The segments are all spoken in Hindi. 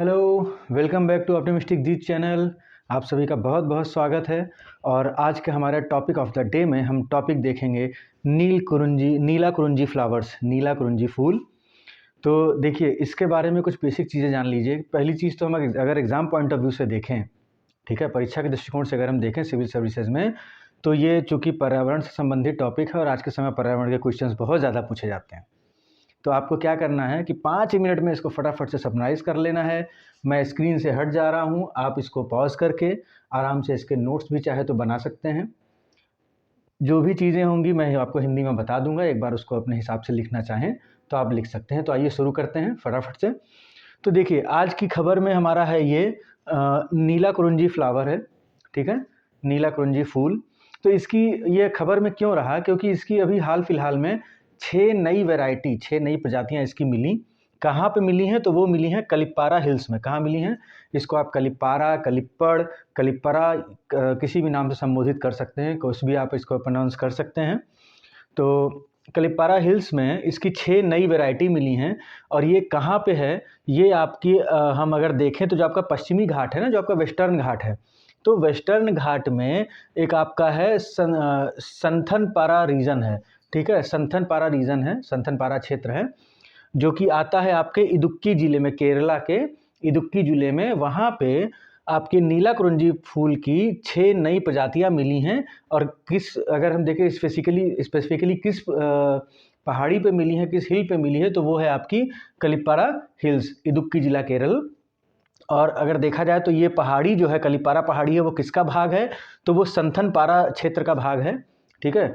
Hello, welcome back to optimistic Jeet channel. आप सभी का बहुत बहुत स्वागत है। और आज के हमारे टॉपिक ऑफ द डे में हम टॉपिक देखेंगे नीला कुरुंजी फ्लावर्स, नीला कुरुंजी फूल। तो देखिए, इसके बारे में कुछ बेसिक चीज़ें जान लीजिए। पहली चीज़ तो हम अगर एग्ज़ाम पॉइंट ऑफ व्यू से देखें, ठीक है, परीक्षा के दृष्टिकोण से अगर हम देखें सिविल सर्विसेज में, तो ये चूँकि पर्यावरण से संबंधित टॉपिक है और आज के समय पर्यावरण के क्वेश्चंस बहुत ज़्यादा पूछे जाते हैं। तो आपको क्या करना है कि 5 मिनट में इसको फटाफट से समराइज़ कर लेना है। मैं स्क्रीन से हट जा रहा हूँ, आप इसको पॉज़ करके आराम से इसके नोट्स भी चाहे तो बना सकते हैं। जो भी चीज़ें होंगी मैं आपको हिंदी में बता दूंगा, एक बार उसको अपने हिसाब से लिखना चाहें तो आप लिख सकते हैं। तो आइए शुरू करते हैं फटाफट से। तो देखिए, आज की खबर में हमारा है ये नीला कुरुंजी फ्लावर है, ठीक है, नीला कुरुंजी फूल। तो इसकी ये खबर में क्यों रहा, क्योंकि इसकी अभी हाल फिलहाल में 6 नई वैरायटी, 6 नई प्रजातियां इसकी मिली। कहाँ पे मिली हैं? तो वो मिली हैं कलिपारा हिल्स में। कहाँ मिली हैं? इसको आप कलिपारा, कलिप्पड़, कलिपरा किसी भी नाम से संबोधित कर सकते हैं, कुछ भी आप इसको प्रोनाउंस कर सकते हैं। तो कलिपारा हिल्स में इसकी 6 नई वैरायटी मिली हैं। और ये कहाँ पे है? ये आपकी हम अगर देखें तो जो आपका पश्चिमी घाट है ना, जो आपका वेस्टर्न घाट है, तो वेस्टर्न घाट में एक आपका है संथनपारा रीजन है, ठीक है, संथनपारा रीजन है, संथनपारा क्षेत्र है, जो कि आता है आपके इदुक्की ज़िले में, केरला के इदुक्की ज़िले में। वहाँ पे आपके नीला कुरुंजी फूल की 6 नई प्रजातियाँ मिली हैं। और किस, अगर हम देखें स्पेसिफिकली किस पहाड़ी पे मिली है, किस हिल पे मिली है, तो वो है आपकी कलिपारा हिल्स, इदुक्की ज़िला, केरल। और अगर देखा जाए तो ये पहाड़ी जो है, कलिपारा पहाड़ी है, वो किसका भाग है? तो वो संथनपारा क्षेत्र का भाग है, ठीक है।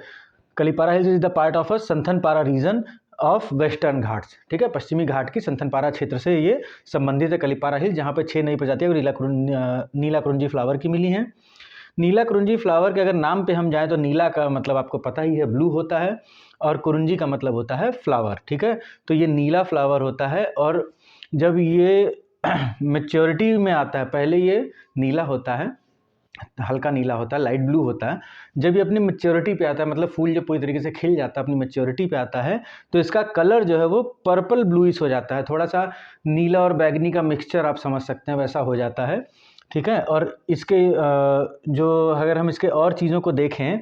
Kalipara hills is the part of a Santhanpara region of western Ghats, ठीक है, पश्चिमी घाट की संथनपारा क्षेत्र से ये संबंधित है कलिपारा हिल, जहाँ पे 6 नई प्रजातियाँ नीला कुरुंजी फ्लावर की मिली हैं। नीला कुरुंजी फ्लावर के अगर नाम पे हम जाएं तो नीला का मतलब आपको पता ही है, ब्लू होता है, और कुरुंजी का मतलब होता है फ्लावर, ठीक है। तो ये नीला फ्लावर होता है। और जब ये मेच्योरिटी में आता है, पहले ये नीला होता है, हल्का नीला होता है, लाइट ब्लू होता है। जब ये अपनी मेच्योरिटी पे आता है, मतलब फूल जब पूरी तरीके से खिल जाता है, अपनी मेच्योरिटी पे आता है, तो इसका कलर जो है वो पर्पल ब्लूइश हो जाता है, थोड़ा सा नीला और बैगनी का मिक्सचर आप समझ सकते हैं, वैसा हो जाता है, ठीक है। और इसके जो अगर हम इसके और चीज़ों को देखें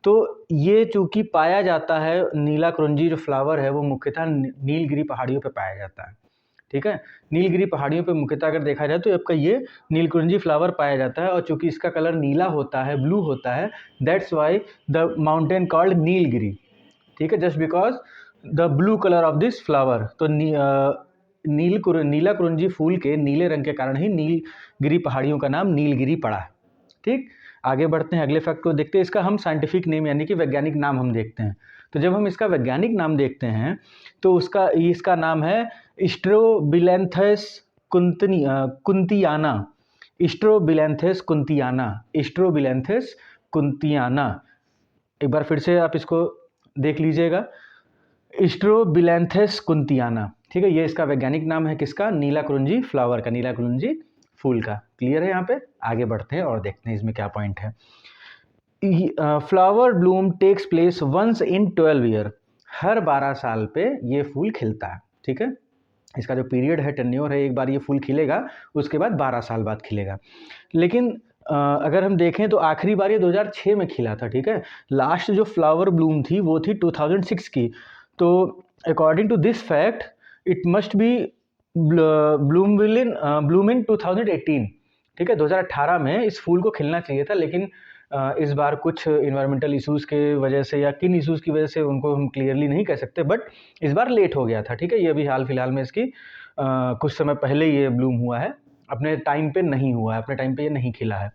तो ये चूँकि पाया जाता है, नीला कुरुंजी जो फ्लावर है वो मुख्यतः नीलगिरी पहाड़ियों पे पाया जाता है, ठीक है। नीलगिरी पहाड़ियों पे मुख्यतः अगर देखा जाए तो आपका ये नीलकुरिंजी फ्लावर पाया जाता है। और चूंकि इसका कलर नीला होता है, ब्लू होता है, that's why the mountain called Nilgiri, ठीक है, just because the blue colour of this flower. तो नीला कुरुंजी फूल के नीले रंग के कारण ही नीलगिरी पहाड़ियों का नाम नीलगिरी पड़ा है, ठीक। आगे बढ़ते हैं, अगले फैक्ट को देखते हैं। इसका हम साइंटिफिक नेम यानी कि वैज्ञानिक नाम हम देखते हैं। तो जब हम इसका वैज्ञानिक नाम देखते हैं तो इसका नाम है स्ट्रोबिलैंथस कुंतियाना, स्ट्रोबिलैंथस कुंतियाना, स्ट्रोबिलैंथस कुंतियाना। एक बार फिर से आप इसको देख लीजिएगा, स्ट्रोबिलैंथस कुंतियाना, ठीक है। ये इसका वैज्ञानिक नाम है किसका? नीला कुरुंजी फ्लावर का, नीला कुरुंजी फूल का। क्लियर है? यहाँ पे आगे बढ़ते हैं और देखते हैं इसमें क्या पॉइंट है। Flower bloom takes place once in 12 year, हर 12 साल पे ये फूल खिलता है, ठीक है। इसका जो पीरियड है, टेन्योर है, एक बार ये फूल खिलेगा, उसके बाद 12 साल बाद खिलेगा। लेकिन अगर हम देखें तो आखिरी बार ये 2006 में खिला था, ठीक है। लास्ट जो फ्लावर ब्लूम थी वो थी 2006 की। तो according to this fact it must be bloom in 2018, ठीक है। 2018 में इस फूल को खिलना चाहिए था, लेकिन इस बार कुछ इन्वायरमेंटल इश्यूज़ के वजह से या किन इश्यूज़ की वजह से उनको हम क्लियरली नहीं कह सकते, बट इस बार लेट हो गया था, ठीक है। ये अभी हाल फिलहाल में इसकी कुछ समय पहले ये ब्लूम हुआ है, अपने टाइम पे नहीं हुआ है, अपने टाइम पे ये नहीं खिला है।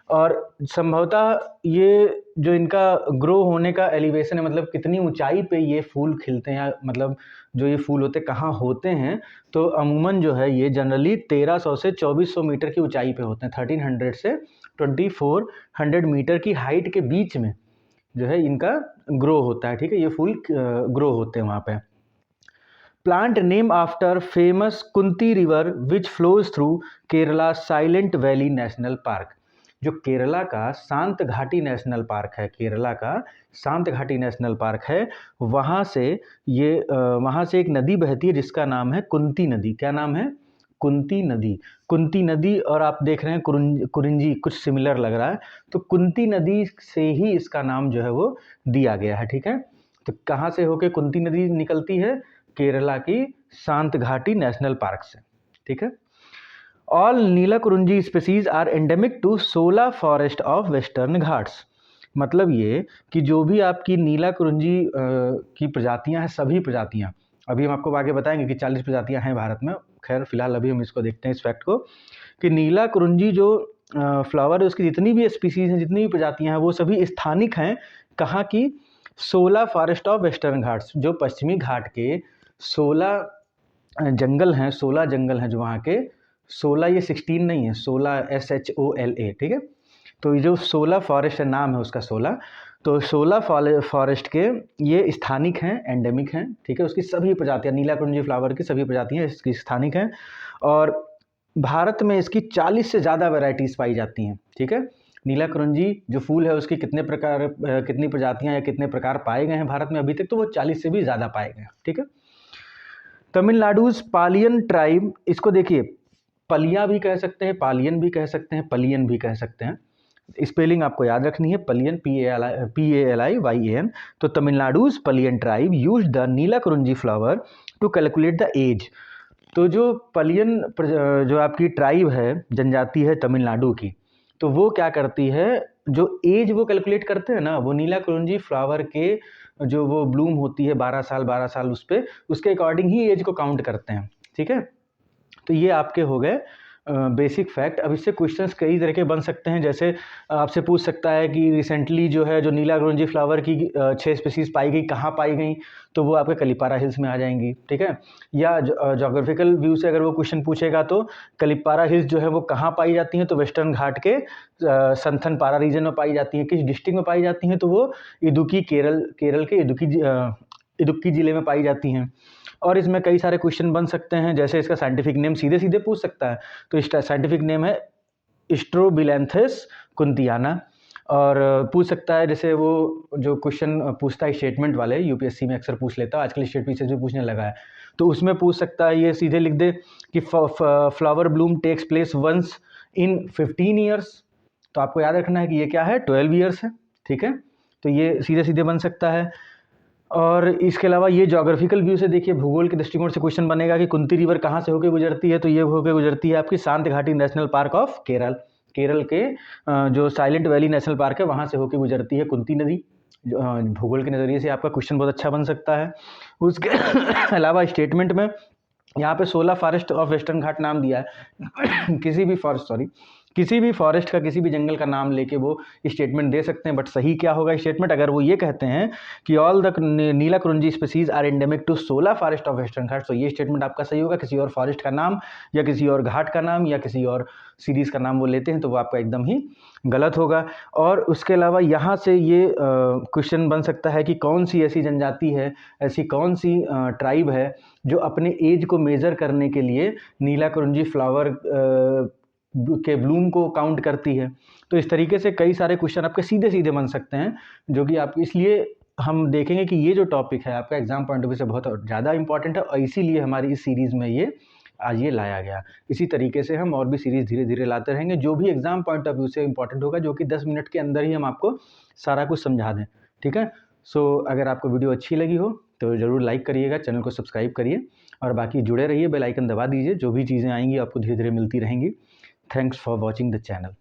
और संभवतः ये जो इनका ग्रो होने का एलिवेशन है, मतलब कितनी ऊंचाई पे ये फूल खिलते हैं, मतलब जो ये फूल होते कहाँ होते हैं, तो अमूमन जो है ये जनरली 1300 से 2400 मीटर की ऊंचाई पे होते हैं। 1300 से 2400 मीटर की हाइट के बीच में जो है इनका ग्रो होता है, ठीक है। ये फूल ग्रो होते हैं वहाँ पे। Plant name after famous Kunti river which flows through Kerala silent valley national park. जो केरला का शांत घाटी नेशनल पार्क है, केरला का शांत घाटी नेशनल पार्क है, वहाँ से एक नदी बहती है जिसका नाम है कुंती नदी। क्या नाम है? कुंती नदी। कुंती नदी, और आप देख रहे हैं कुरिंजी कुछ सिमिलर लग रहा है, तो कुंती नदी से ही इसका नाम जो है वो दिया गया है। ठीक है, तो कहाँ से होके कुंती नदी निकलती है? केरला की शांत घाटी नेशनल पार्क से। ठीक है, all Neelakurinji species are endemic to shola forest of western Ghats. मतलब ये कि जो भी आपकी नीलाकुरुंजी की प्रजातियां हैं, सभी प्रजातियां, अभी हम आपको आगे बताएंगे कि 40 प्रजातियां हैं भारत में। खैर फिलहाल अभी हम इसको देखते हैं इस फैक्ट को, कि नीलाकुरुंजी जो फ्लावर है उसकी जितनी भी स्पीसीज हैं, जितनी भी प्रजातियां हैं, वो सभी स्थानिक हैं। कहाँ की? सोला फॉरेस्ट ऑफ वेस्टर्न घाट्स, जो पश्चिमी घाट के 16 जंगल हैं, 16 जंगल हैं जो वहाँ के, 16 ये 16 नहीं है, 16 SHOLA। ठीक है, तो ये जो 16 फॉरेस्ट है, नाम है उसका 16, तो 16 फॉरेस्ट के ये स्थानिक हैं, एंडेमिक हैं। ठीक है, उसकी सभी प्रजातियां, नीलाकुरुंजी फ्लावर की सभी प्रजातियां इसकी स्थानिक हैं, और भारत में इसकी 40 से ज़्यादा वैरायटीज़ पाई जाती हैं। ठीक है, नीलाकुरुंजी जो फूल है उसकी कितने प्रकार, कितनी प्रजातियां या कितने प्रकार पाए गए हैं भारत में अभी तक, तो वो 40 से भी ज़्यादा पाए गए हैं। ठीक है, तमिलनाडुज पालियन ट्राइब, इसको देखिए, पलिया भी कह सकते हैं, पालियन भी कह सकते हैं, पलियन भी कह सकते हैं। स्पेलिंग आपको याद रखनी है, पलियन, PALIYAN। तो Tamilnadu's Paliyan tribe use the नीलाकुरुंजी flower to calculate the age. तो जो पलियन जो आपकी ट्राइब है, जनजाति है तमिलनाडु की, तो वो क्या करती है, जो एज वो कैलकुलेट करते हैं ना, वो नीलाकुरुंजी फ्लावर के जो वो ब्लूम होती है 12 साल उस पर, उसके अकॉर्डिंग ही एज को काउंट करते हैं। ठीक है, तो ये आपके हो गए बेसिक फैक्ट। अब इससे क्वेश्चंस कई तरह के बन सकते हैं, जैसे आपसे पूछ सकता है कि रिसेंटली जो है जो नीलाकुरुंजी फ्लावर की 6 स्पीसीज पाई गई, कहाँ पाई गई, तो वो आपके कलिपारा हिल्स में आ जाएंगी। ठीक है, या जोग्राफिकल व्यू से अगर वो क्वेश्चन पूछेगा तो कलिपारा हिल्स जो है वो कहाँ पाई जाती हैं, तो वेस्टर्न घाट के संथनपारा रीजन में पाई जाती हैं। किस डिस्ट्रिक्ट में पाई जाती हैं, तो वो इदुक्की, केरल के इदुक्की जिले में पाई जाती हैं। और इसमें कई सारे क्वेश्चन बन सकते हैं, जैसे इसका साइंटिफिक नेम सीधे सीधे पूछ सकता है, तो इसका साइंटिफिक नेम है स्ट्रोबिलैंथस कुंतियाना। और पूछ सकता है, जैसे वो जो क्वेश्चन पूछता है स्टेटमेंट वाले, यूपीएससी में अक्सर पूछ लेता है, आजकल स्टेट पीसीएस भी पूछने लगा है, तो उसमें पूछ सकता है, ये सीधे लिख दे कि flower bloom takes place once in 15 years. तो आपको याद रखना है कि ये क्या है, 12 ईयर्स है। ठीक है, तो ये सीधे सीधे बन सकता है। और इसके अलावा ये ज्योग्राफिकल व्यू से देखिए, भूगोल के दृष्टिकोण से क्वेश्चन बनेगा कि कुंती रिवर कहाँ से होकर गुजरती है, तो ये होकर गुजरती है आपकी शांत घाटी national park of Kerala. Kerala के जो साइलेंट वैली नेशनल पार्क है वहाँ से होकर गुजरती है कुंती नदी। भूगोल के नज़रिए से आपका क्वेश्चन बहुत अच्छा बन सकता है। उसके अलावा स्टेटमेंट में यहाँ पे 16 फॉरेस्ट ऑफ वेस्टर्न घाट नाम दिया है किसी भी फॉरेस्ट का, किसी भी जंगल का नाम लेके वो स्टेटमेंट दे सकते हैं, बट सही क्या होगा स्टेटमेंट, अगर वो ये कहते हैं कि all the Neelakurinji species are endemic to 16 forest of western घाट, तो ये स्टेटमेंट आपका सही होगा। किसी और फॉरेस्ट का नाम या किसी और घाट का नाम या किसी और सीरीज का नाम वो लेते हैं, तो वो आपका एकदम ही गलत होगा। और उसके अलावा यहाँ से ये क्वेश्चन बन सकता है कि कौन सी ऐसी जनजाति है, ऐसी कौन सी ट्राइब है जो अपने एज को मेज़र करने के लिए नीलाकुरुंजी फ्लावर के ब्लूम को काउंट करती है। तो इस तरीके से कई सारे क्वेश्चन आपके सीधे सीधे बन सकते हैं, जो कि आप, इसलिए हम देखेंगे कि ये जो टॉपिक है आपका एग्जाम पॉइंट ऑफ व्यू से बहुत ज़्यादा इंपॉर्टेंट है, और इसीलिए हमारी इस सीरीज़ में ये आज ये लाया गया। इसी तरीके से हम और भी सीरीज़ धीरे धीरे लाते रहेंगे, जो भी एग्जाम पॉइंट ऑफ व्यू से इंपॉर्टेंट होगा, जो कि 10 मिनट के अंदर ही हम आपको सारा कुछ समझा दें। ठीक है, सो अगर आपको वीडियो अच्छी लगी हो तो ज़रूर लाइक करिएगा, चैनल को सब्सक्राइब करिए, और बाकी जुड़े रहिए, बेल आइकन दबा दीजिए, जो भी चीज़ें आएंगी आपको धीरे धीरे मिलती रहेंगी। Thanks for watching the channel.